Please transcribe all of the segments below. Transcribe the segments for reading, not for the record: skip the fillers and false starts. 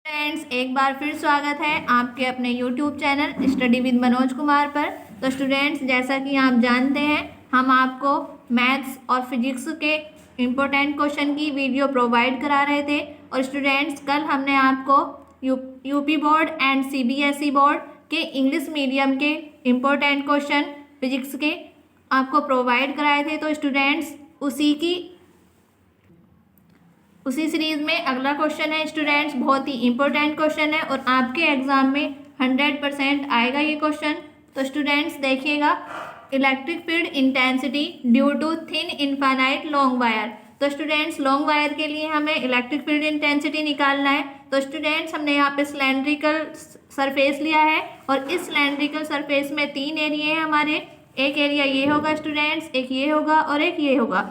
Friends, एक बार फिर स्वागत है आपके अपने YouTube channel study with Manoj Kumar पर। तो स्टूडेंट्स, जैसा कि आप जानते हैं, हम आपको मैथ्स और फिजिक्स के इम्पोर्टेंट क्वेश्चन की वीडियो प्रोवाइड करा रहे थे। और स्टूडेंट्स, कल हमने आपको UP board and CBSE board के इंग्लिश मीडियम के इम्पोर्टेंट क्वेश्चन फिजिक्स के आपको प्रोवाइड कराए थे। तो स्टूडेंट्स, उसी सीरीज में अगला क्वेश्चन है स्टूडेंट्स, बहुत ही इंपॉर्टेंट क्वेश्चन है और आपके एग्जाम में 100% आएगा ये क्वेश्चन। तो स्टूडेंट्स देखिएगा, electric field intensity due to thin infinite long wire. तो स्टूडेंट्स, लॉन्ग वायर के लिए हमें इलेक्ट्रिक फील्ड इंटेंसिटी निकालना है। तो स्टूडेंट्स, हमने यहाँ पे सिलेंड्रिकल सरफेस लिया है और इस सिलेंड्रिकल सरफेस में 3 एरिया है हमारे। एक एरिया ये होगा स्टूडेंट्स, एक ये होगा और एक ये होगा।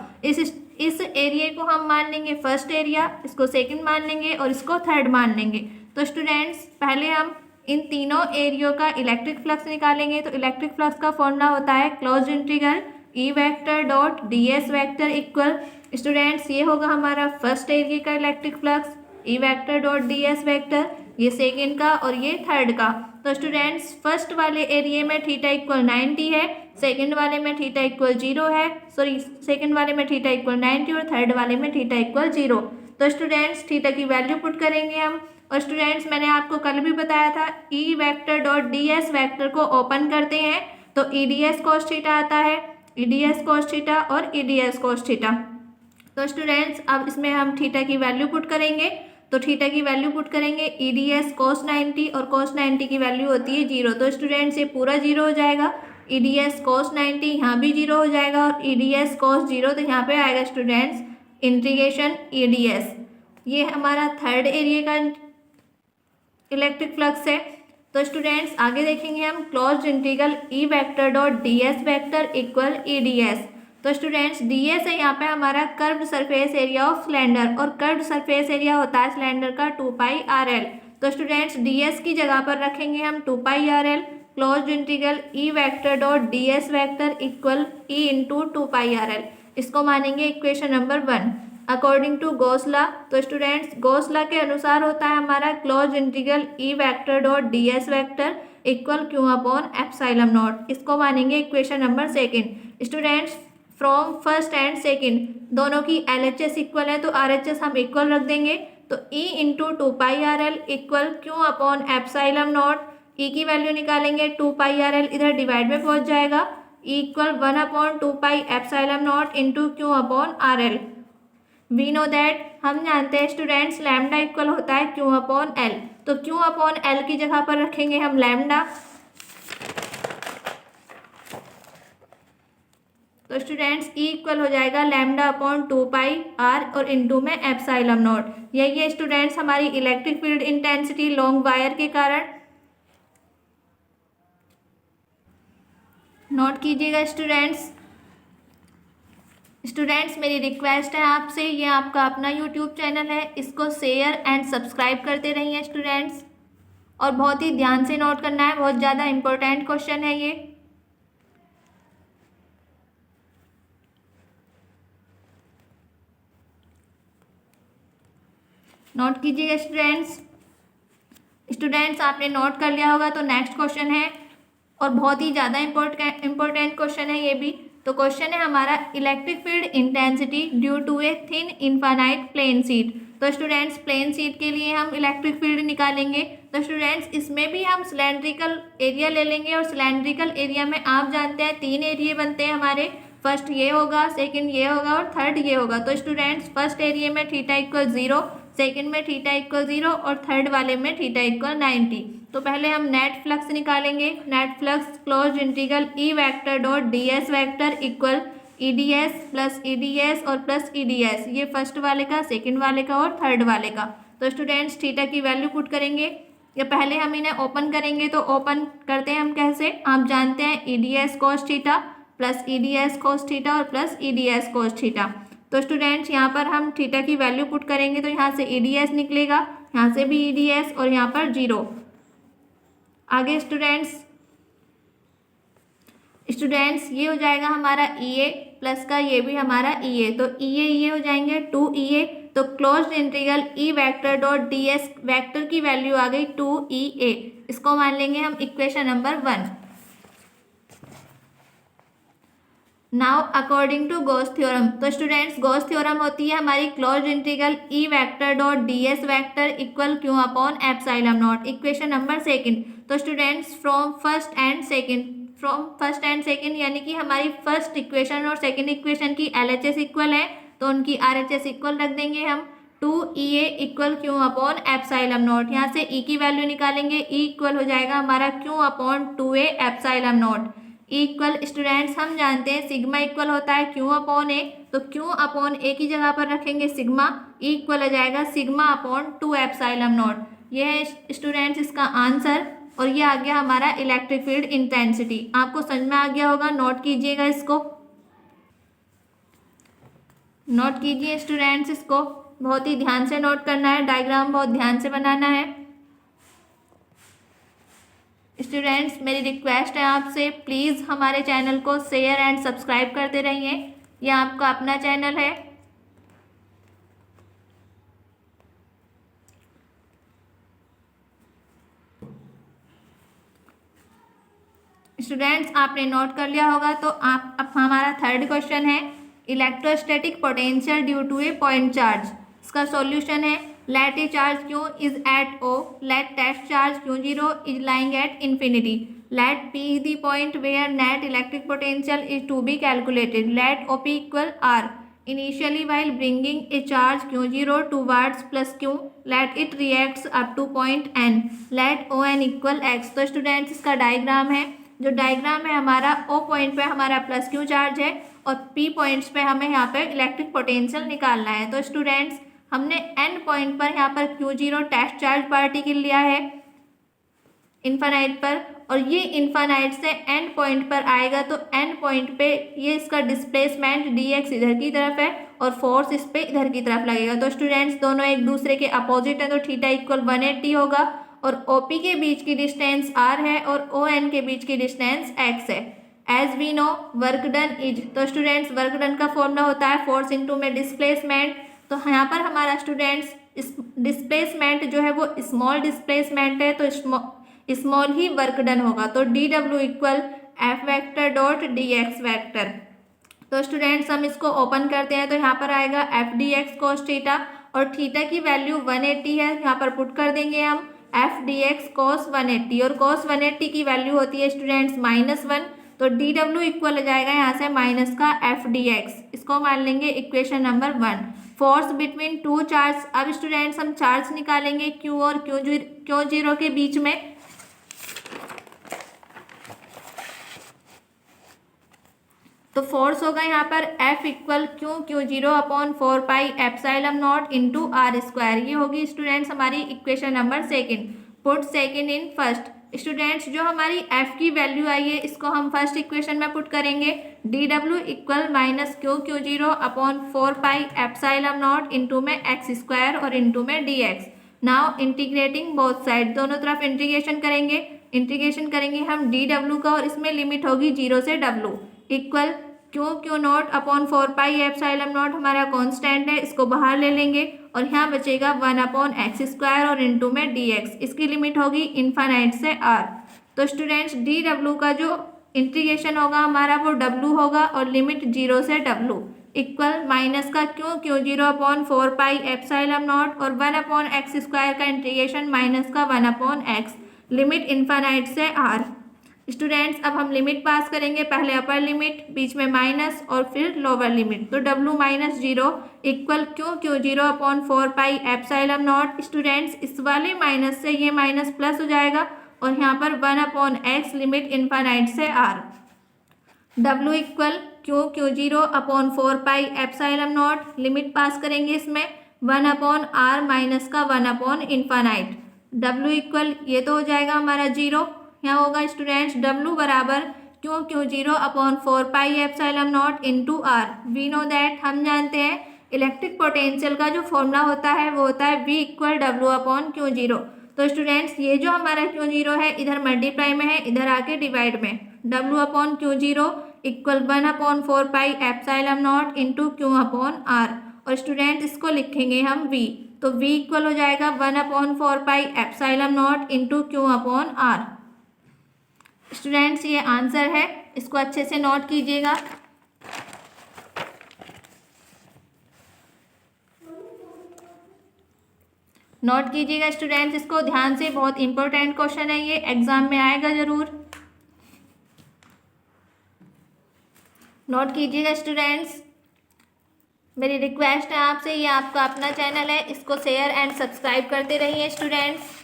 इस एरिया को हम मान लेंगे फर्स्ट एरिया, इसको सेकंड मान लेंगे और इसको थर्ड मान लेंगे। तो स्टूडेंट्स, पहले हम इन तीनों एरियो का इलेक्ट्रिक फ्लक्स निकालेंगे। तो इलेक्ट्रिक फ्लक्स का फॉर्मूला होता है close integral E vector dot ds vector equal. Students, ये होगा हमारा फर्स्ट एरिया का electric flux E vector dot ds vector, ये सेकेंड का और ये थर्ड का। तो स्टूडेंट्स, फर्स्ट वाले एरिया में थीटा इक्वल 90 है, सेकेंड वाले में थीटा इक्वल 0 है, सेकेंड वाले में थीटा इक्वल 90 और थर्ड वाले में थीटा इक्वल 0। तो स्टूडेंट्स, थीटा की वैल्यू पुट करेंगे हम। और स्टूडेंट्स, मैंने आपको कल भी बताया था, E vector dot ds vector को ओपन करते हैं तो EDS cos थीटा आता है, EDS cos थीटा और EDS cos थीटा। तो स्टूडेंट्स, अब इसमें हम थीटा की वैल्यू पुट करेंगे। तो थीटा की वैल्यू पुट करेंगे EDS cos 90 और cos 90 की वैल्यू होती है 0। तो स्टूडेंट्स, ये पूरा 0 हो जाएगा। EDS cos 90 यहाँ भी 0 हो जाएगा और EDS cos 0 तो यहाँ पे आएगा स्टूडेंट्स इंटीग्रेशन EDS। ये हमारा थर्ड एरिया का इलेक्ट्रिक फ्लक्स है। तो स्टूडेंट्स, आगे देखेंगे हम close integral E vector dot ds vector equal EDS। तो स्टूडेंट्स, ds है यहाँ पे हमारा curved surface area of cylinder और कर्व्ड सरफेस एरिया होता है सिलेंडर का 2πRL। तो स्टूडेंट्स, ds की जगह पर रखेंगे हम 2πRL। Close integral E vector dot ds vector equal E into 2πRL। इसको मानेंगे equation number 1 according to Gauss law. तो स्टूडेंट्स, गॉस लॉ के अनुसार होता है हमारा close integral E vector dot ds vector equal Q upon epsilon naught. इसको मानेंगे equation number 2। Students, from first and second दोनों की LHS इक्वल है तो RHS हम इक्वल रख देंगे। तो E into 2πRL equal Q upon epsilon not. E की वैल्यू निकालेंगे 2πRL इधर डिवाइड में पहुंच जाएगा, E equal 1 upon 2π epsilon not into Q upon RL। We know that, हम जानते हैं स्टूडेंट्स, लैम्डा इक्वल होता है Q अपॉन L। तो Q अपॉन L की जगह पर रखेंगे हम लैम्डा। तो स्टूडेंट्स, E इक्वल हो जाएगा लैम्डा अपॉन 2πr और इंटू में एप्सिलॉन नॉट। यही है स्टूडेंट्स हमारी electric field intensity long wire के कारण। नोट कीजिएगा स्टूडेंट्स। स्टूडेंट्स, मेरी रिक्वेस्ट है आपसे, ये आपका अपना YouTube चैनल है, इसको शेयर एंड सब्सक्राइब करते रहिए स्टूडेंट्स। और बहुत ही ध्यान से नोट करना है, बहुत ज़्यादा इम्पोर्टेंट क्वेश्चन है ये। नोट कीजिएगा स्टूडेंट्स। स्टूडेंट्स, आपने नोट कर लिया होगा तो नेक्स्ट क्वेश्चन है और बहुत ही ज़्यादा इम्पोर्टेंट क्वेश्चन है ये भी। तो क्वेश्चन है हमारा electric field intensity due to a thin infinite plane sheet. तो स्टूडेंट्स, प्लेन शीट के लिए हम इलेक्ट्रिक फील्ड निकालेंगे। तो स्टूडेंट्स, इसमें भी हम सिलेंड्रिकल एरिया ले लेंगे और सिलेंड्रिकल एरिया में आप जानते हैं 3 एरिया बनते हैं हमारे। फर्स्ट ये होगा, सेकंड ये होगा और थर्ड ये होगा। तो स्टूडेंट्स, फर्स्ट एरिया में थीटा इक्वल 0, सेकेंड में थीटा इक्वल 0 और थर्ड वाले में थीटा इक्वल 90। तो पहले हम नेट फ्लक्स निकालेंगे। Net flux close integral E vector dot ds vector equal EDS plus EDS और प्लस EDS, ये फर्स्ट वाले का, सेकंड वाले का और थर्ड वाले का। तो स्टूडेंट्स, थीटा की वैल्यू पुट करेंगे। या पहले हम इन्हें ओपन करेंगे। तो ओपन करते हैं हम कैसे, आप जानते हैं EDS cos theta plus EDS cos theta और प्लस EDS cos थीटा। तो स्टूडेंट्स, यहाँ पर हम थीटा की वैल्यू पुट करेंगे तो यहाँ से EDS निकलेगा, यहाँ से भी EDS और यहाँ पर 0। आगे स्टूडेंट्स ये हो जाएगा हमारा EA प्लस का ये भी हमारा EA। तो EA हो जाएंगे 2EA। तो closed integral E vector dot D S vector की वैल्यू आ गई 2EA। इसको मान लेंगे हम equation number 1। Now according to Gauss theorem, तो स्टूडेंट्स गॉस थ्योरम होती है हमारी closed integral E vector dot D S vector equal Q upon epsilon naught. Equation number 2। तो students from first and second यानी कि हमारी फर्स्ट इक्वेशन और second equation की LHS इक्वल है तो उनकी RHS इक्वल रख देंगे हम। 2EA equal Q upon epsilon not, यहाँ से E की वैल्यू निकालेंगे, E इक्वल हो जाएगा हमारा Q upon 2A epsilon not. E equal students हम जानते हैं सिग्मा इक्वल होता है क्यू अपॉन ए, तो क्यू अपॉन ए की जगह पर रखेंगे सिग्मा, E इक्वल हो जाएगा सिग्मा अपॉन 2 एप्सिलॉन नॉट। ये है स्टूडेंट्स इसका आंसर और ये आ गया हमारा इलेक्ट्रिक फील्ड इंटेंसिटी। आपको समझ में आ गया होगा, नोट कीजिएगा इसको, नोट कीजिए स्टूडेंट्स, इसको बहुत ही ध्यान से नोट करना है, डायग्राम बहुत ध्यान से बनाना है। स्टूडेंट्स मेरी रिक्वेस्ट है आपसे, प्लीज़ हमारे चैनल को शेयर एंड सब्सक्राइब करते रहिए, यह आपका अपना चैनल है। स्टूडेंट्स आपने नोट कर लिया होगा तो आप अब हमारा थर्ड क्वेश्चन है electrostatic potential due to a point charge. इसका सॉल्यूशन है let a charge Q is at O, let test charge Q0 is lying at infinity, let P is the point where net electric potential is to be calculated, let OP equal R initially while bringing a charge Q0 towards plus Q, let it reacts up to point N, let ON equal X। तो students इसका diagram है, जो diagram है हमारा O point पे हमारा plus Q charge है और P पॉइंट्स पे हमें यहाँ पे इलेक्ट्रिक पोटेंशियल निकालना है। तो स्टूडेंट्स हमने N पॉइंट पर यहाँ पर Q0 टेस्ट चार्ज पार्टिकल लिया है इन्फानाइट पर, और ये इन्फानाइट से N पॉइंट पर आएगा तो N पॉइंट पे ये इसका डिस्प्लेसमेंट dx इधर की तरफ है और फोर्स इस पे इधर की तरफ लगेगा। तो स्टूडेंट्स दोनों एक दूसरे के अपोजिट है तो थीटा इक्वल 180 होगा और OP के बीच की डिस्टेंस R है और ON के बीच की डिस्टेंस X है। As we know work done is, तो स्टूडेंट्स वर्क डन का फॉर्मूला होता है फोर्स इंटू में डिस्प्लेसमेंट। तो यहाँ पर हमारा स्टूडेंट्स इस डिस्प्लेसमेंट जो है वो स्मॉल डिस्प्लेसमेंट है तो स्मॉल ही वर्क डन होगा, तो DW equal F vector dot DX vector. तो स्टूडेंट्स हम इसको ओपन करते हैं तो यहाँ पर आएगा FDX cos थीटा और थीटा की वैल्यू 180 है, यहाँ पर पुट कर देंगे हम FDX cos 180 और cos 180 की वैल्यू होती है स्टूडेंट्स -1, तो DW इक्वल हो जाएगा यहाँ से माइनस का FDX। इसको मान लेंगे equation number 1। Force between two charge, अब स्टूडेंट्स हम चार्ज निकालेंगे Q और Q0 के बीच में। तो फोर्स होगा यहाँ पर F equal Q0 upon 4 pi epsilon not into R square. ये होगी स्टूडेंट्स हमारी equation number 2। Put second in first. Students जो हमारी F की वैल्यू आई है इसको हम फर्स्ट इक्वेशन में पुट करेंगे, DW equal minus Q0 upon 4 pi epsilon not into में X स्क्वायर और इंटू में DX। Now integrating both side, दोनों तरफ इंटीग्रेशन करेंगे हम DW का और इसमें लिमिट होगी 0 से W equal Q not upon 4 pi epsilon not हमारा कांस्टेंट है, इसको बाहर ले लेंगे और यहाँ बचेगा 1 अपॉन X स्क्वायर और इंटू में DX। इसकी लिमिट होगी इन्फानाइट से R। तो स्टूडेंट्स DW का जो इंटीग्रेशन होगा हमारा वो W होगा और लिमिट 0 से W इक्वल माइनस का Q0 upon 4 pi epsilon not और 1 अपॉन X स्क्वायर का इंटीग्रेशन माइनस का 1 अपॉन X, लिमिट इन्फानाइट से R। स्टूडेंट्स अब हम लिमिट पास करेंगे, पहले अपर लिमिट, बीच में माइनस और फिर लोअर लिमिट, तो W minus 0 equal Q0 upon 4 pi epsilon not. Students इस वाले माइनस से ये माइनस प्लस हो जाएगा और यहाँ पर 1 अपॉन X लिमिट इन्फानाइट से R। W equal Q0 upon 4 pi epsilon not, limit pass करेंगे इसमें 1 अपॉन R माइनस का 1 अपॉन इन्फानाइट। W इक्वल ये तो हो जाएगा हमारा 0, यहाँ होगा स्टूडेंट्स W बराबर Q0 upon 4 pi epsilon not into R। We know that, हम जानते हैं इलेक्ट्रिक पोटेंशियल का जो फॉर्मूला होता है वो होता है V equal W upon Q0। तो स्टूडेंट्स ये जो हमारा Q0 है इधर मल्टीप्लाई में है, इधर आके डिवाइड में, W upon Q0 equal 1 upon 4 pi epsilon not into Q upon R और स्टूडेंट इसको लिखेंगे हम v। तो v इक्वल हो जाएगा 1/4 pi epsilon not into Q upon R. Students ये आंसर है, इसको अच्छे से नोट कीजिएगा। नोट कीजिएगा स्टूडेंट्स, इसको ध्यान से, बहुत इंपॉर्टेंट क्वेश्चन है ये, एग्जाम में आएगा जरूर। नोट कीजिएगा स्टूडेंट्स। मेरी रिक्वेस्ट है आपसे, ये आपका अपना चैनल है, इसको शेयर एंड सब्सक्राइब करते रहिए स्टूडेंट्स।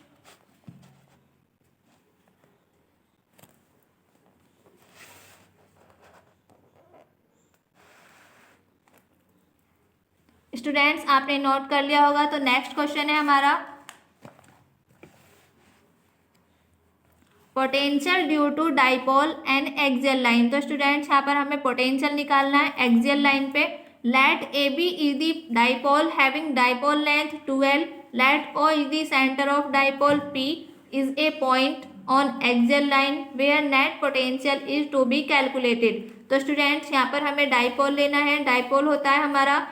स्टूडेंट्स आपने नोट कर लिया होगा, तो नेक्स्ट क्वेश्चन है हमारा potential due to dipole and axial line. तो स्टूडेंट्स यहाँ पर हमें पोटेंशियल निकालना है एक्सियल लाइन पे। Let A B is the dipole having dipole length 12, let O is the centre of dipole P is a point on axial line where net potential is to be calculated. तो students यहाँ पर हमें dipole लेना है। Dipole होता है हमारा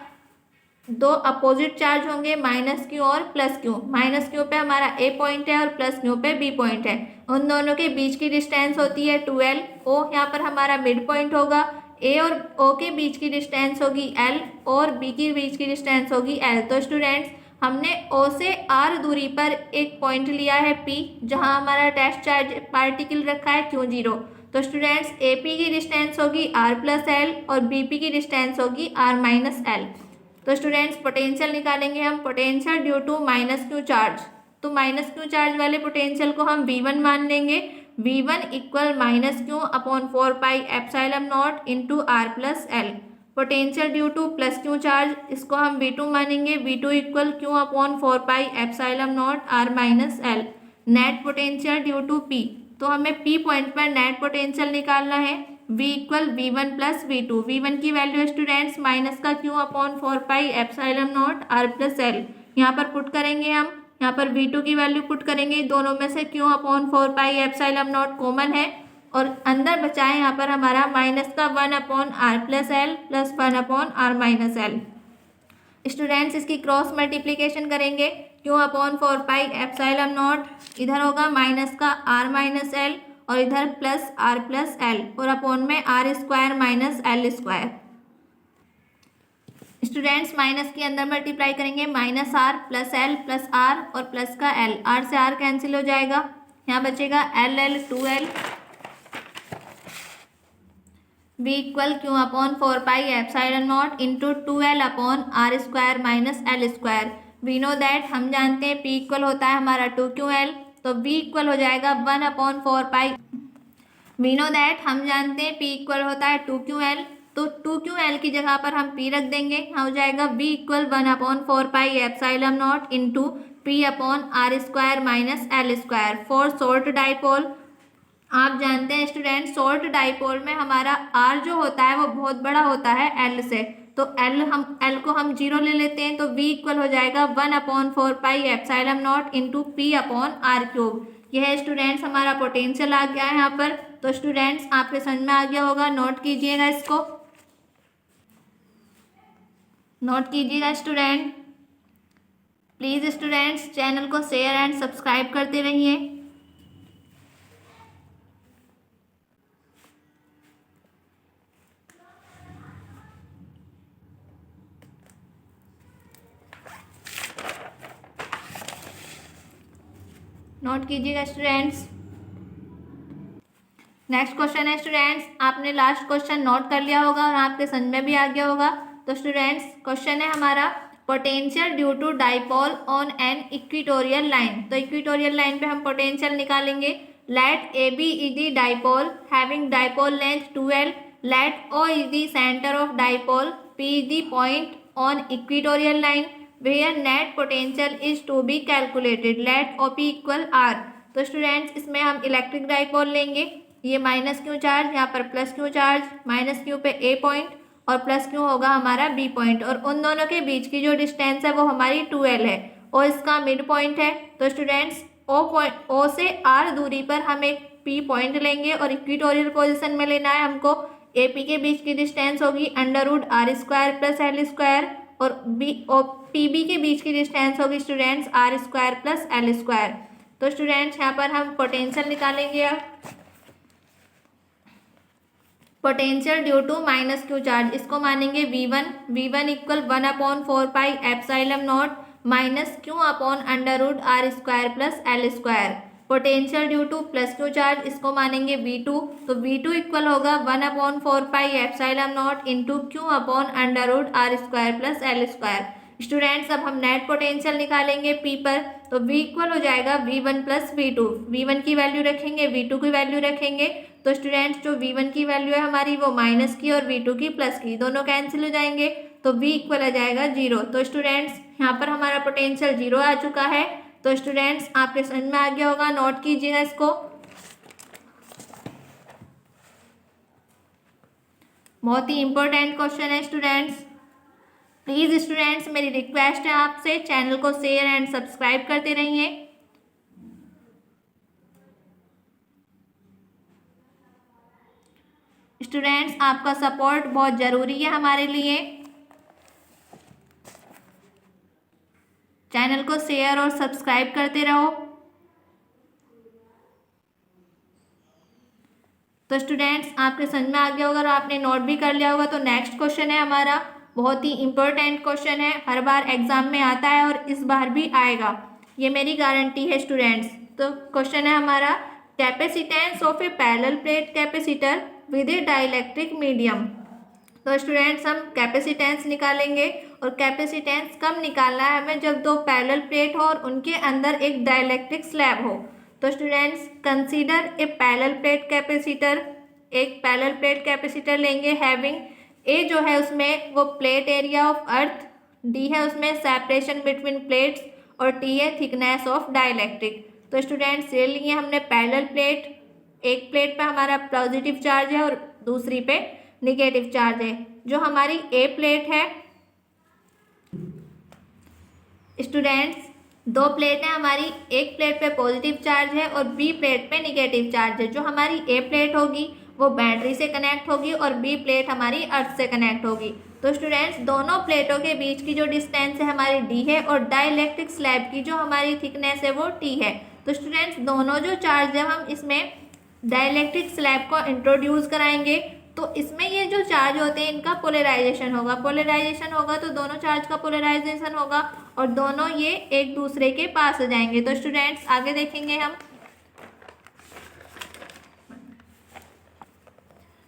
दो अपोजिट चार्ज होंगे, माइनस क्यू और प्लस क्यू। माइनस क्यू पे हमारा ए पॉइंट है और प्लस क्यू पे बी पॉइंट है। उन दोनों के बीच की डिस्टेंस होती है 12। ओ यहाँ पर हमारा मिड पॉइंट होगा। ए और ओ के बीच की डिस्टेंस होगी एल और बी के बीच की डिस्टेंस होगी एल। तो स्टूडेंट्स हमने ओ से आर दूरी पर एक पॉइंट लिया है पी, जहाँ हमारा टेस्ट चार्ज पार्टिकल रखा है Q0। तो स्टूडेंट्स ए पी की डिस्टेंस होगी आर प्लस एल और बी पी की डिस्टेंस होगी आर माइनस एल। तो स्टूडेंट्स पोटेंशियल निकालेंगे हम, potential due to minus Q charge. तो माइनस क्यू चार्ज वाले पोटेंशियल को हम V1 मान लेंगे। V1 equal minus Q upon 4 pi epsilon not into R plus L. Potential due to plus Q charge, इसको हम V2 मानेंगे। V2 equal Q upon 4 pi epsilon naught R minus L. Net potential due to P, तो हमें P point पर net potential निकालना है। V equal V1 plus V2। V1 की value students minus का Q upon 4 pi epsilon naught R plus L, यहाँ पर put करेंगे हम। यहाँ पर V2 की वैल्यू पुट करेंगे, दोनों में से Q upon 4 pi epsilon not common है और अंदर बचा है यहाँ पर हमारा माइनस का 1 upon R plus L plus 1 upon R minus L. Students इसकी क्रॉस मल्टीप्लीकेशन करेंगे, Q upon 4 pi epsilon naught, इधर होगा माइनस का आर माइनस एल और इधर प्लस आर प्लस एल और अपॉन में R square minus L square. Students minus के अंदर मल्टीप्लाई करेंगे, minus R plus L plus R और प्लस का एल, आर से आर कैंसिल हो जाएगा, यहाँ बचेगा L L 2l। v equal Q upon 4 pi epsilon not into 2l upon R square minus L square. We know that, हम जानते हैं p इक्वल होता है हमारा 2ql, तो v इक्वल हो जाएगा 1 upon 4 pi. We know that, हम जानते हैं p इक्वल होता है 2ql, तो 2ql की जगह पर हम p रख देंगे, यहाँ हो जाएगा v equal 1 upon 4 pi epsilon not into p upon R square minus L square. For short dipole, आप जानते हैं स्टूडेंट शॉर्ट डाइपोल में हमारा r जो होता है वो बहुत बड़ा होता है l से, तो l को हम 0 ले लेते हैं, तो v इक्वल हो जाएगा 1 upon 4 pi epsilon not into p upon R cube. यह स्टूडेंट्स हमारा पोटेंशियल आ गया है यहाँ पर। तो स्टूडेंट्स आपके समझ में आ गया होगा, नोट कीजिएगा, इसको नोट कीजिएगा स्टूडेंट। प्लीज़ स्टूडेंट्स चैनल को शेयर एंड सब्सक्राइब करते रहिए। नोट कीजिएगा स्टूडेंट्स। नेक्स्ट क्वेश्चन है स्टूडेंट्स, आपने लास्ट क्वेश्चन नोट कर लिया होगा और आपके समझ में भी आ गया होगा। तो स्टूडेंट्स क्वेश्चन है हमारा potential due to dipole on an equatorial line. तो इक्वेटोरियल लाइन पे हम पोटेंशियल निकालेंगे। Let A B is the dipole having dipole length 12, let O is the centre of dipole, P is the point on equatorial line where net potential is to be calculated, let OP equal R। तो students इसमें हम electric dipole लेंगे, ये minus Q charge, यहाँ पर plus Q charge, minus Q पे A point और plus Q होगा हमारा B पॉइंट, और उन दोनों के बीच की जो डिस्टेंस है वो हमारी 2l है और इसका मिड पॉइंट है। तो स्टूडेंट्स O से R दूरी पर हम एक P पॉइंट लेंगे और इक्वेटोरियल पोजीशन में लेना है हमको। AP के बीच की डिस्टेंस होगी under root R square plus L square और पी बी के बीच की डिस्टेंस होगी students R square plus L square. तो स्टूडेंट्स यहाँ पर हम पोटेंशियल निकालेंगे। अब potential due to minus Q charge, इसको मानेंगे V1 equal 1/4 epsilon naught minus Q upon under root R square plus L square. Potential due to plus Q charge, इसको मानेंगे V2, तो V2 इक्वल होगा 1/4 epsilon not into Q upon under root R square plus L square. Students अब हम net potential निकालेंगे P पर, तो V equal हो जाएगा V1 प्लस V2। V1 की वैल्यू रखेंगे, V2 की वैल्यू रखेंगे, तो स्टूडेंट्स जो V1 की वैल्यू है हमारी वो माइनस की और V2 की प्लस की, दोनों कैंसिल हो जाएंगे, तो V इक्वल आ जाएगा 0। तो स्टूडेंट्स यहाँ पर हमारा पोटेंशियल 0 आ चुका है। तो स्टूडेंट्स आपके समझ में आ गया होगा, नोट कीजिएगा इसको। बहुत ही इंपॉर्टेंट क्वेश्चन है स्टूडेंट्स। प्लीज स्टूडेंट्स मेरी रिक्वेस्ट है आपसे, चैनल को शेयर एंड सब्सक्राइब करते रहिए। स्टूडेंट्स आपका सपोर्ट बहुत जरूरी है हमारे लिए। चैनल को शेयर और सब्सक्राइब करते रहो। तो स्टूडेंट्स आपके समझ में आ गया होगा और आपने नोट भी कर लिया होगा। तो नेक्स्ट क्वेश्चन है हमारा, बहुत ही इंपॉर्टेंट क्वेश्चन है, हर बार एग्जाम में आता है और इस बार भी आएगा, ये मेरी गारंटी है स्टूडेंट्स। तो क्वेश्चन है हमारा, capacitance of A parallel plate capacitor with A dielectric medium. तो स्टूडेंट्स हम कैपेसिटेंस निकालेंगे, और कैपेसिटेंस कब निकालना है हमें, जब दो पैरेलल प्लेट हो और उनके अंदर एक डाइलेक्ट्रिक स्लैब हो। तो students consider a parallel plate capacitor, एक पैरेलल प्लेट कैपेसिटर लेंगे हैविंग, ए जो है उसमें वो plate area of earth, D है उसमें सेपरेशन बिटवीन प्लेट्स, और टी है थिकनेस ऑफ डाइलेक्ट्रिक। तो स्टूडेंट्स ये लिए हमने पैरेलल प्लेट, एक प्लेट पे हमारा पॉजिटिव चार्ज है और दूसरी पे निगेटिव चार्ज है। जो हमारी ए प्लेट है स्टूडेंट्स, दो प्लेट है हमारी, एक प्लेट पे पॉजिटिव चार्ज है और बी प्लेट पे निगेटिव चार्ज है। जो हमारी ए प्लेट होगी वो बैटरी से कनेक्ट होगी और बी प्लेट हमारी अर्थ से कनेक्ट होगी। तो स्टूडेंट्स दोनों प्लेटों के बीच की जो डिस्टेंस है हमारी डी है, और डाइलेक्ट्रिक स्लैब की जो हमारी थिकनेस है वो टी है। तो स्टूडेंट्स दोनों जो चार्ज है हम इसमें डाइलेक्ट्रिक स्लैब को इंट्रोड्यूस कराएंगे, तो इसमें ये जो चार्ज होते हैं इनका पोलराइजेशन होगा। पोलराइजेशन होगा तो दोनों चार्ज का पोलराइजेशन होगा और दोनों ये एक दूसरे के पास आ जाएंगे। तो स्टूडेंट्स आगे देखेंगे हम,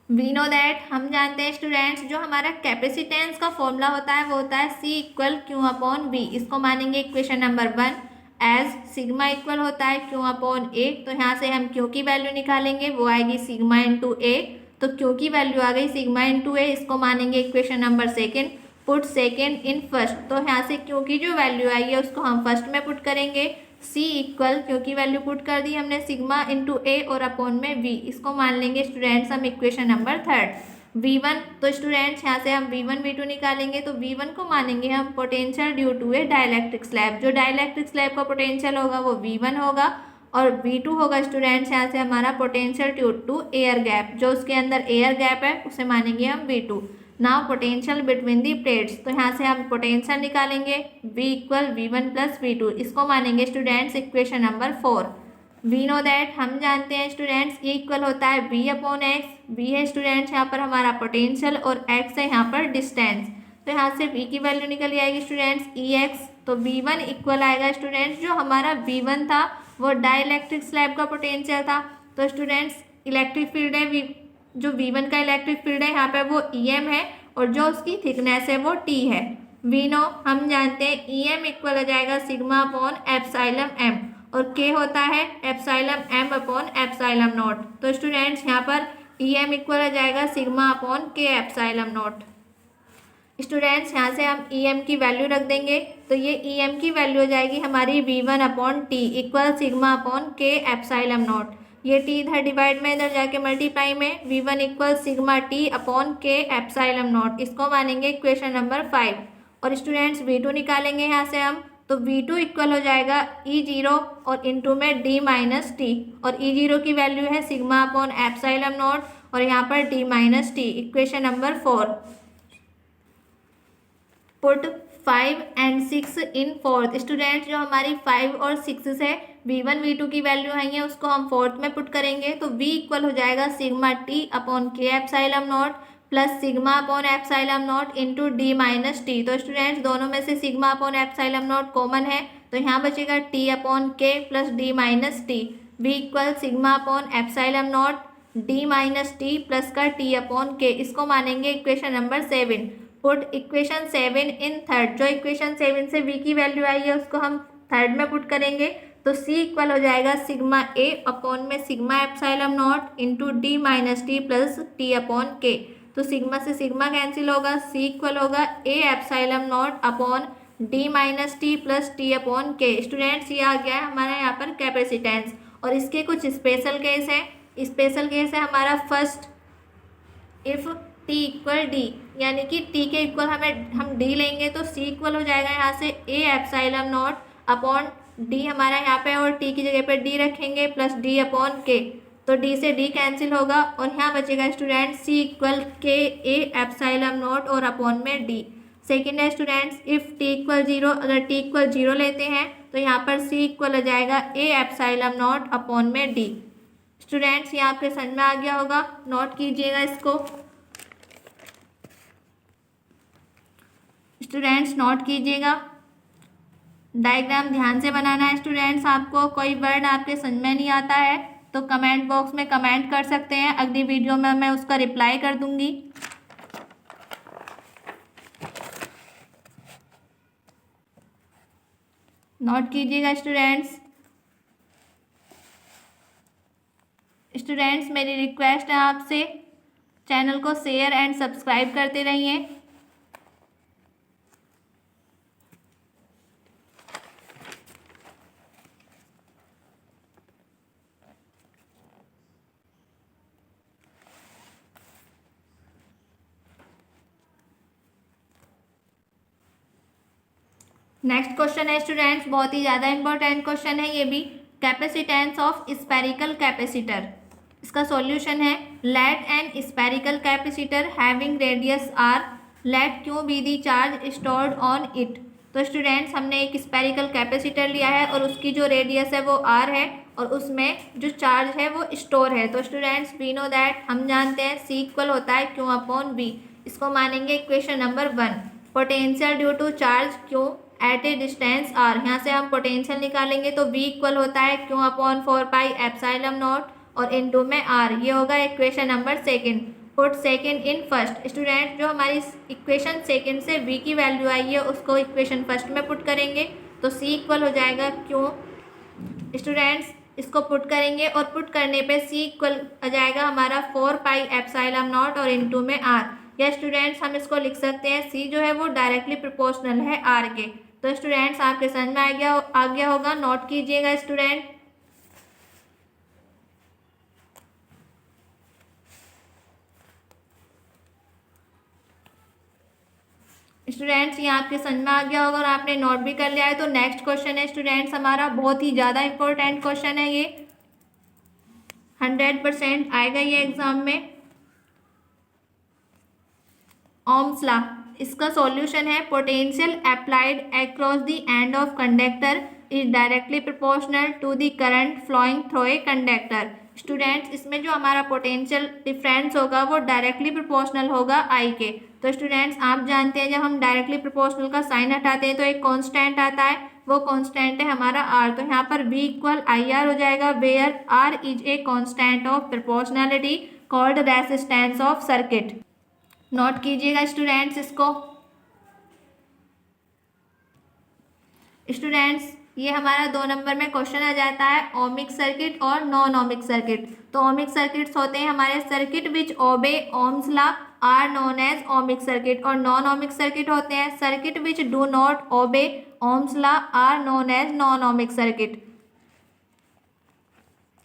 वी नो दैट, हम जानते हैं स्टूडेंट्स जो हमारा कैपेसिटेंस का फॉर्मूला होता है वो होता है C equal Q upon B. इसको मानेंगे equation number 1 as sigma equal होता है क्यू अपॉन ए। तो यहाँ से हम क्यू की वैल्यू निकालेंगे, वो आएगी सिग्मा इंटू ए। तो क्यू की वैल्यू आ गई सिग्मा इंटू ए, इसको मानेंगे equation number 2, put second in first. तो यहाँ से क्यू की जो वैल्यू आई है उसको हम फर्स्ट में पुट करेंगे, C इक्वल क्यू की वैल्यू पुट कर दी हमने सिग्मा इंटू ए और अपॉन में V, इसको मान लेंगे स्टूडेंट्स हम इक्वेशन नंबर 3 V1। तो स्टूडेंट्स यहाँ से हम V1 V2 निकालेंगे, तो V1 को मानेंगे हम potential due to a dielectric slab. जो डाइलेक्ट्रिक स्लैब का पोटेंशियल होगा वो V1 होगा, और V2 होगा स्टूडेंट्स यहाँ से हमारा potential due to air gap, जो उसके अंदर एयर गैप है उसे मानेंगे हम V2। Now potential between the plates, तो यहाँ से हम पोटेंशियल निकालेंगे V equal V1 plus V2, इसको मानेंगे students equation number 4। We know that, हम जानते हैं स्टूडेंट्स E इक्वल होता है V अपॉन एक्स। V है स्टूडेंट्स यहाँ पर हमारा पोटेंशियल और x है यहाँ पर डिस्टेंस। तो यहाँ से V की वैल्यू निकल आएगी स्टूडेंट्स EX। तो V1 इक्वल आएगा स्टूडेंट्स, जो हमारा V1 था वो डाइलेक्ट्रिक स्लैब का पोटेंशियल था। तो स्टूडेंट्स इलेक्ट्रिक फील्ड है जो V1 का इलेक्ट्रिक फील्ड है यहाँ पे वो EM है, और जो उसकी थिकनेस है वो T है। वी नो, हम जानते हैं EM इक्वल हो जाएगा सिग्मा अपॉन एप्सिलॉन M, और K होता है epsilon M upon epsilon not. तो स्टूडेंट्स यहाँ पर EM इक्वल हो जाएगा sigma upon K epsilon not. Students यहाँ से हम EM की वैल्यू रख देंगे, तो ये EM की वैल्यू हो जाएगी हमारी V1 upon T equal sigma upon K epsilon not. ये T इधर डिवाइड में इधर जाके मल्टीप्लाई में V1 equal sigma T upon K epsilon naught, इसको मानेंगे इक्वेशन नंबर 5। और स्टूडेंट्स V2 निकालेंगे यहाँ से हम, तो V2 इक्वल हो जाएगा E0 और इंटू में D माइनस टी, और E0 की वैल्यू है सिग्मा अपॉन एप्सिलॉन नॉट और यहाँ पर D minus T, equation number 4। Put 5 and 6 in fourth. Students जो हमारी 5 और 6 है V1 V2 की वैल्यू आई है उसको हम फोर्थ में पुट करेंगे तो V इक्वल हो जाएगा sigma T upon K epsilon not plus sigma upon epsilon not into D minus T. तो स्टूडेंट्स दोनों में से sigma upon epsilon not common है तो यहाँ बचेगा T upon K plus D minus T. V equal sigma upon epsilon not D minus T plus का T upon K। इसको मानेंगे equation number 7। Put equation 7 in third. जो equation 7 से V की वैल्यू आई है उसको हम थर्ड में पुट करेंगे तो C इक्वल हो जाएगा सिग्मा A अपॉन में sigma epsilon not into D minus T plus T upon K। तो सिग्मा से सिग्मा कैंसिल होगा, C इक्वल होगा A epsilon not upon D minus T plus T upon K। Students ये आ गया है हमारा यहाँ पर कैपेसिटेंस। और इसके कुछ स्पेशल केस हैं। स्पेशल केस है हमारा first, if T equal D, यानी कि T के इक्वल हम D लेंगे तो C इक्वल हो जाएगा यहाँ से A epsilon not upon D हमारा यहाँ पे और T की जगह पे D रखेंगे प्लस D अपॉन K। तो D से D कैंसिल होगा और यहाँ बचेगा student C equal K A epsilon not और अपॉन में D। सेकेंड है स्टूडेंट्स इफ़ T इक्वल 0, अगर T इक्वल 0 लेते हैं तो यहाँ पर C इक्वल हो जाएगा A एप्सिलॉन नॉट अपॉन में D। स्टूडेंट्स ये आपके समझ में आ गया होगा, नोट कीजिएगा इसको। स्टूडेंट्स नोट कीजिएगा, डायग्राम ध्यान से बनाना है। स्टूडेंट्स आपको कोई वर्ड आपके समझ में नहीं आता है तो कमेंट बॉक्स में कमेंट कर सकते हैं, अगली वीडियो में मैं उसका रिप्लाई कर दूंगी। नोट कीजिएगा स्टूडेंट्स। स्टूडेंट्स मेरी रिक्वेस्ट है आपसे, चैनल को शेयर एंड सब्सक्राइब करते रहिए। नेक्स्ट क्वेश्चन है स्टूडेंट्स, बहुत ही ज़्यादा इंपॉर्टेंट क्वेश्चन है ये भी। Capacitance of spherical capacitor. इसका सॉल्यूशन है let an spherical capacitor having radius R, let Q be the charge stored on it. तो स्टूडेंट्स हमने एक स्फेरिकल कैपेसिटर लिया है और उसकी जो रेडियस है वो आर है और उसमें जो चार्ज है वो स्टोर है। तो स्टूडेंट्स वी नो दैट, हम जानते हैं C इक्वल होता है क्यू अपॉन वी। इसको मानेंगे equation number 1। Potential due to charge Q at a distance R, यहाँ से हम पोटेंशियल निकालेंगे तो V इक्वल होता है Q upon 4 pi epsilon not और इनटू में R। ये होगा equation number 2। Put second in first. Student जो हमारी इक्वेशन 2 से V की वैल्यू आई है उसको इक्वेशन फर्स्ट में पुट करेंगे तो C इक्वल हो जाएगा क्यू। स्टूडेंट्स इसको पुट करेंगे और पुट करने पे C इक्वल हो जाएगा हमारा 4 पाई एप्सिलॉन नॉट और इनटू में R। या स्टूडेंट्स हम इसको लिख सकते हैं C जो है वो डायरेक्टली प्रोपोर्शनल है R के। तो स्टूडेंट्स आपके समझ में आ गया होगा, नोट कीजिएगा स्टूडेंट। स्टूडेंट्स ये आपके समझ में आ गया होगा और आपने नोट भी कर लिया है। तो नेक्स्ट क्वेश्चन है स्टूडेंट्स हमारा, बहुत ही ज़्यादा इंपॉर्टेंट क्वेश्चन है ये, 100% आएगा ये एग्जाम में। Ohm's law. इसका सॉल्यूशन है potential applied across the end of conductor is directly proportional to the current flowing through a conductor. Students इसमें जो हमारा पोटेंशियल डिफरेंस होगा वो डायरेक्टली प्रोपोर्शनल होगा I के। तो स्टूडेंट्स आप जानते हैं जब हम डायरेक्टली प्रोपोर्शनल का साइन हटाते हैं तो एक कांस्टेंट आता है, वो कांस्टेंट है हमारा R। तो यहाँ पर V इक्वल IR हो जाएगा where R is a constant of proportionality called resistance of circuit. Note कीजिएगा स्टूडेंट्स इसको। स्टूडेंट्स ये हमारा 2 नंबर में क्वेश्चन आ जाता है ओमिक सर्किट और नॉन ओमिक सर्किट। तो ओमिक सर्किट्स होते हैं हमारे circuit which obey Ohm's law are known as ohmic circuit, और नॉन ओमिक सर्किट होते हैं circuit which do not obey Ohm's law are known as non ohmic circuit.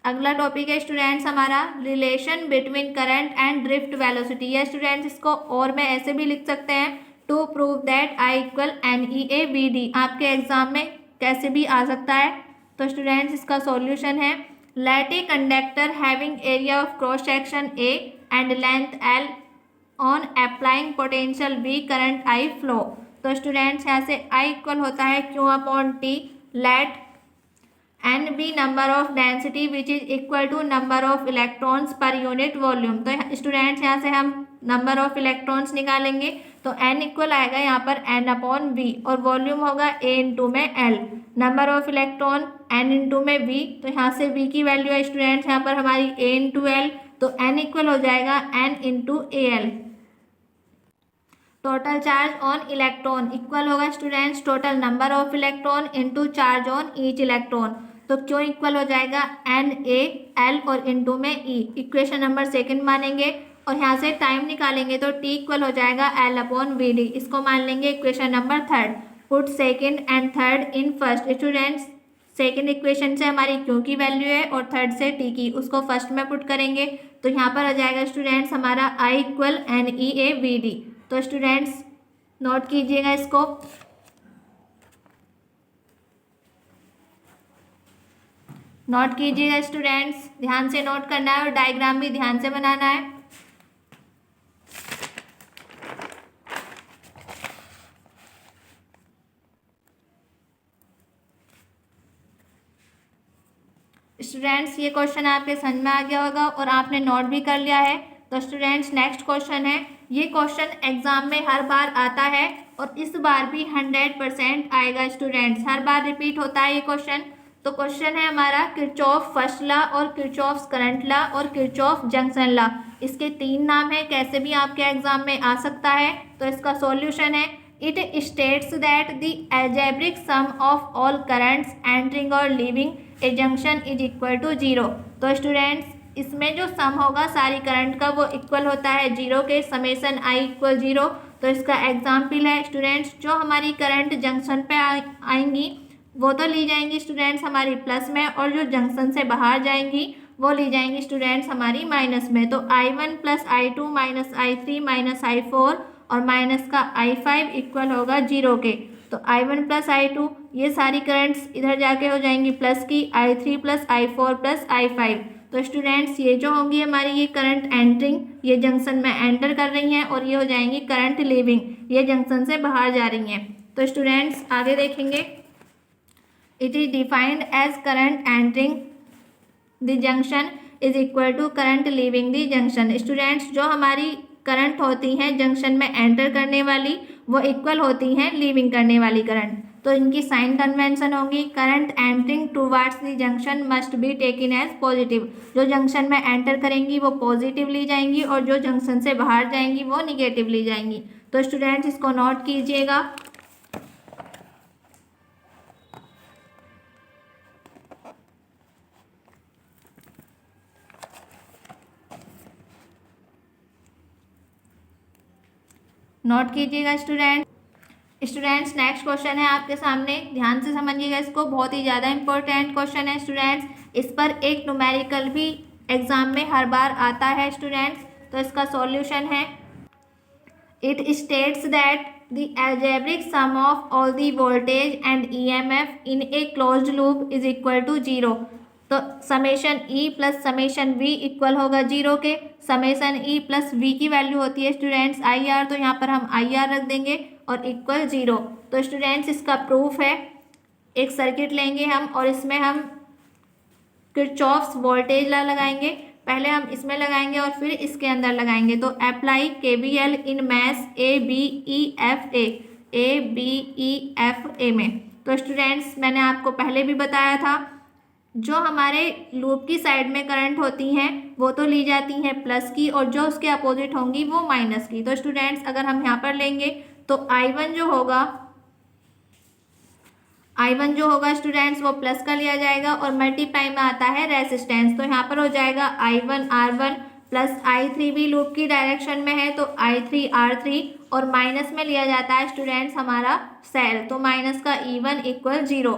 अगला topic है students हमारा relation between current and drift velocity. या students इसको और में ऐसे भी लिख सकते हैं to prove that I equal NEABD। आपके एग्जाम में कैसे भी आ सकता है। तो स्टूडेंट्स इसका सॉल्यूशन है let a conductor having area of cross section A and length L on applying potential V current I flow. तो स्टूडेंट्स यहाँ से I इक्वल होता है Q/T, let N be number of density which is equal to number of electrons per unit volume. तो students यहाँ से हम number of electrons निकालेंगे, तो n इक्वल आएगा यहाँ पर n/v और वॉल्यूम होगा A इंटू में L, number of electron n into में v, तो यहाँ से v की वैल्यू है स्टूडेंट्स यहाँ पर हमारी A इंटू L, तो n इक्वल हो जाएगा n into AL। Total charge on electron equal होगा students total number of electron into charge on each electron, तो क्यों इक्वल हो जाएगा NaL और इंटू में E, इक्वेशन नंबर सेकंड मानेंगे और यहाँ से टाइम निकालेंगे तो T इक्वल हो जाएगा L/Vd, इसको मान लेंगे equation number third. Put second and third in first. Students second equation से हमारी Q की वैल्यू है और थर्ड से T की, उसको फर्स्ट में पुट करेंगे तो यहाँ पर आ जाएगा स्टूडेंट्स हमारा I इक्वल NeAVd। तो स्टूडेंट्स नोट कीजिएगा इसको। नोट कीजिएगा स्टूडेंट्स, ध्यान से नोट करना है और डायग्राम भी ध्यान से बनाना है। स्टूडेंट्स ये क्वेश्चन आपके समझ में आ गया होगा और आपने नोट भी कर लिया है। तो स्टूडेंट्स नेक्स्ट क्वेश्चन है, ये क्वेश्चन एग्जाम में हर बार आता है और इस बार भी 100% आएगा स्टूडेंट्स, हर बार रिपीट होता है ये क्वेश्चन। तो क्वेश्चन है हमारा किरचॉफ फर्स्ट लॉ और किरचॉफ करंट लॉ और किरचॉफ जंक्शन लॉ, इसके तीन नाम है, कैसे भी आपके एग्जाम में आ सकता है। तो इसका सॉल्यूशन है, it states that the algebraic sum of all currents entering और leaving a junction is equal to 0। तो स्टूडेंट्स इसमें जो सम होगा सारी करंट का वो इक्वल होता है 0 के, समेसन I इक्वल 0। तो इसका एग्जाम्पल है स्टूडेंट्स, जो हमारी करंट जंक्शन पे आएंगी वो तो ली जाएंगी स्टूडेंट्स हमारी प्लस में, और जो जंक्शन से बाहर जाएंगी वो ली जाएंगी स्टूडेंट्स हमारी माइनस में। तो I1 plus I2 minus I3 minus I4 और माइनस का I5 इक्वल होगा 0 के। तो I1 प्लस I2 ये सारी करंट्स इधर जाके हो जाएंगी प्लस की, I3 plus I4 plus I5। तो स्टूडेंट्स ये जो होंगी हमारी ये करंट एंटरिंग, ये जंक्शन में एंटर कर रही हैं, और ये हो जाएंगी करंट लीविंग, ये जंक्शन से बाहर जा रही हैं। तो स्टूडेंट्स आगे देखेंगे, it is defined as current entering the junction is equal to current leaving the junction. Students जो हमारी करंट होती हैं जंक्शन में एंटर करने वाली वो इक्वल होती हैं लीविंग करने वाली करंट। तो इनकी साइन कन्वेंशन होगी, current entering towards the junction must be taken as positive, जो जंक्शन में एंटर करेंगी वो पॉजिटिव ली जाएंगी और जो जंक्शन से बाहर जाएंगी वो निगेटिव ली जाएंगी। तो स्टूडेंट्स इसको नोट कीजिएगा। नोट कीजिएगा स्टूडेंट्स नेक्स्ट क्वेश्चन है आपके सामने, ध्यान से समझिएगा इसको, बहुत ही ज़्यादा इंपॉर्टेंट क्वेश्चन है स्टूडेंट्स। इस पर एक न्यूमेरिकल भी एग्जाम में हर बार आता है स्टूडेंट्स। तो इसका सॉल्यूशन है, it states that the algebraic sum of all the voltage and EMF in a closed loop is equal to 0। तो summation E plus summation V equal होगा 0 के, समेशन E प्लस V की value होती है students IR, तो यहाँ पर हम IR रख देंगे और इक्वल 0। तो स्टूडेंट्स इसका प्रूफ है, एक सर्किट लेंगे हम और इसमें हम किरचॉफ्स वोल्टेज लॉ लगाएंगे, पहले हम इसमें लगाएंगे और फिर इसके अंदर लगाएंगे। तो अप्लाई KVL इन मैश ABEFA में। तो स्टूडेंट्स मैंने आपको पहले भी बताया था, जो हमारे लूप की साइड में करंट होती हैं वो तो ली जाती हैं प्लस की, और जो उसके अपोजिट होंगी वो माइनस की। तो स्टूडेंट्स अगर हम यहाँ पर लेंगे तो I1 जो होगा स्टूडेंट्स वो प्लस का लिया जाएगा और मल्टीप्लाई में आता है रेजिस्टेंस। तो यहाँ पर हो जाएगा I1 R1 प्लस I3 भी लूप की डायरेक्शन में है तो I3 R3, और माइनस में लिया जाता है स्टूडेंट्स हमारा सेल, तो माइनस का E1 equal 0।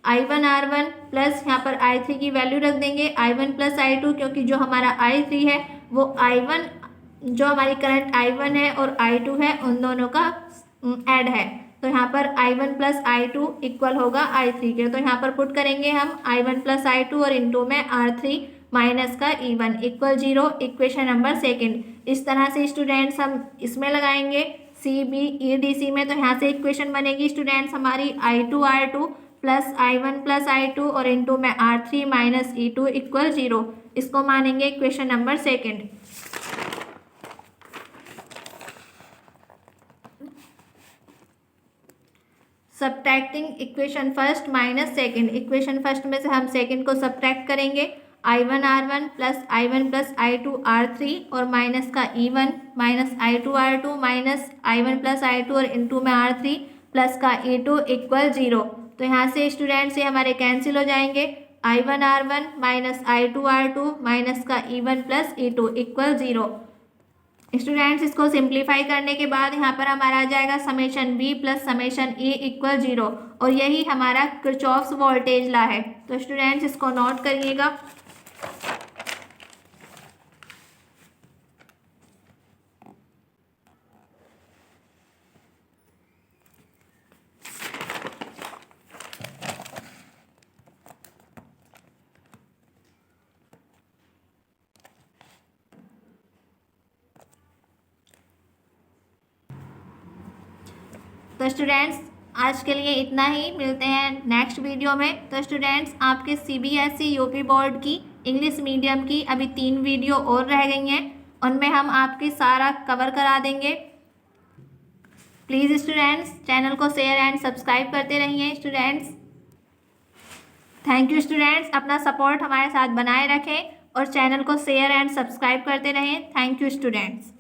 I1 R1 plus यहाँ पर I3 की वैल्यू रख देंगे I1 प्लस I2, क्योंकि जो हमारा I3 है वो I1, जो हमारी करंट I1 है और I2 है उन दोनों का ऐड है। तो यहाँ पर I1 प्लस I2 इक्वल होगा I3 के। तो यहाँ पर पुट करेंगे हम I1 प्लस I2 और इंटू में R3 माइनस का E1 equal 0, equation number second. इस तरह से स्टूडेंट्स हम इसमें लगाएंगे, CBEDC में, तो यहाँ से इक्वेशन बनेगी स्टूडेंट्स हमारी I2R2 plus I1 plus I2 और इनटू में R3 माइनस E2 इक्वल 0। इसको मानेंगे equation number second. Subtracting equation first minus second, equation first में से हम सेकेंड को सब्ट्रैक्ट करेंगे। I1 R1 plus I1 plus I2 R3 और माइनस का E1 minus I2 R2 minus I1 plus I2 और इनटू में R3 प्लस का E2 इक्वल 0। तो यहाँ से स्टूडेंट्स ये हमारे कैंसिल हो जाएंगे। I1 R1 minus I2 R2 minus का E1 plus E2 equal 0। Students इसको सिंप्लीफाई करने के बाद यहाँ पर हमारा आ जाएगा summation B plus summation E equal 0 और यही हमारा किरचॉफ्स वोल्टेज लॉ है। तो स्टूडेंट्स इसको नोट करिएगा। तो स्टूडेंट्स आज के लिए इतना ही, मिलते हैं नेक्स्ट वीडियो में। तो स्टूडेंट्स आपके CBSE यूपी बोर्ड की इंग्लिश मीडियम की अभी 3 वीडियो और रह गई हैं, उनमें हम आपके सारा कवर करा देंगे। प्लीज़ स्टूडेंट्स चैनल को शेयर एंड सब्सक्राइब करते रहिए स्टूडेंट्स। थैंक यू स्टूडेंट्स, अपना सपोर्ट हमारे साथ बनाए रखें और चैनल को शेयर एंड सब्सक्राइब करते रहें। Thank you students.